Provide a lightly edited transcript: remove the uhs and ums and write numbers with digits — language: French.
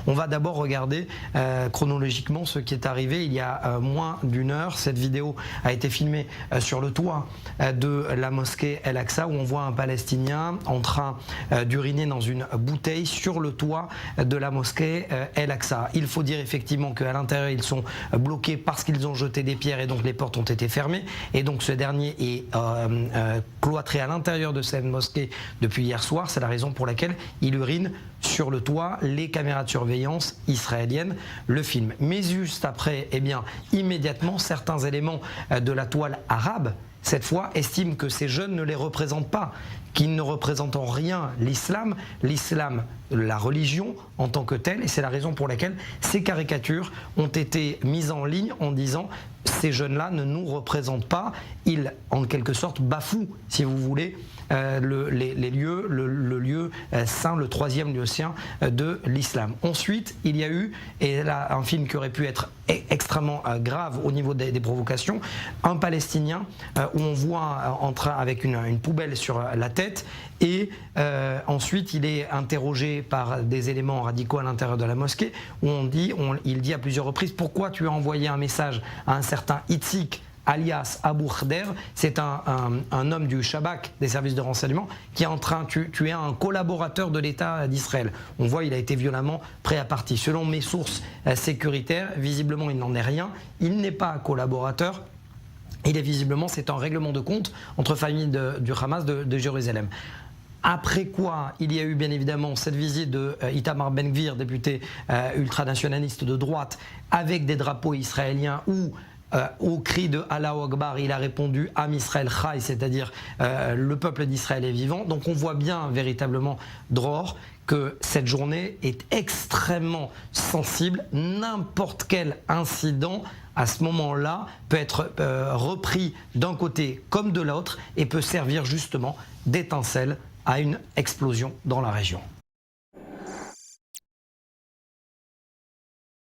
On va d'abord regarder chronologiquement ce qui est arrivé il y a moins d'une heure. Cette vidéo a été filmée sur le toit de la mosquée El-Aqsa où on voit un Palestinien en train d'uriner dans une bouteille sur le toit de la mosquée El-Aqsa. Il faut dire effectivement qu'à l'intérieur ils sont bloqués parce qu'ils ont jeté des pierres et donc les portes ont été fermées et donc ce dernier est cloîtré à l'intérieur de cette mosquée depuis hier soir. C'est la raison pour laquelle il urine sur le toit. Les caméras de surveillance israéliennes le filment. Mais juste après, eh bien, immédiatement, certains éléments de la toile arabe, cette fois, estiment que ces jeunes ne les représentent pas, qu'ils ne représentent en rien l'islam, la religion en tant que telle, et c'est la raison pour laquelle ces caricatures ont été mises en ligne en disant ces jeunes-là ne nous représentent pas, ils en quelque sorte bafouent, si vous voulez, les lieux, le lieu saint, le troisième lieu saint de l'islam. Ensuite, il y a eu, et là un film qui aurait pu être extrêmement grave au niveau des provocations, un Palestinien où on voit avec une poubelle sur la tête et ensuite il est interrogé par des éléments radicaux à l'intérieur de la mosquée où il dit à plusieurs reprises pourquoi tu as envoyé un message à un certain Itzik alias Abu Khder, c'est un homme du Shabak, des services de renseignement, qui est en train, tu es un collaborateur de l'État d'Israël. On voit, il a été violemment pris à partie. Selon mes sources sécuritaires, visiblement il n'en est rien, il n'est pas collaborateur, il est visiblement, c'est un règlement de compte entre familles du Hamas de Jérusalem. Après quoi, il y a eu bien évidemment cette visite de Itamar Ben-Gvir, député ultranationaliste de droite, avec des drapeaux israéliens où au cri de Allahu Akbar, il a répondu Am Israël Chai, c'est-à-dire le peuple d'Israël est vivant. Donc on voit bien véritablement, Dror, que cette journée est extrêmement sensible. N'importe quel incident à ce moment-là peut être repris d'un côté comme de l'autre et peut servir justement d'étincelle à une explosion dans la région.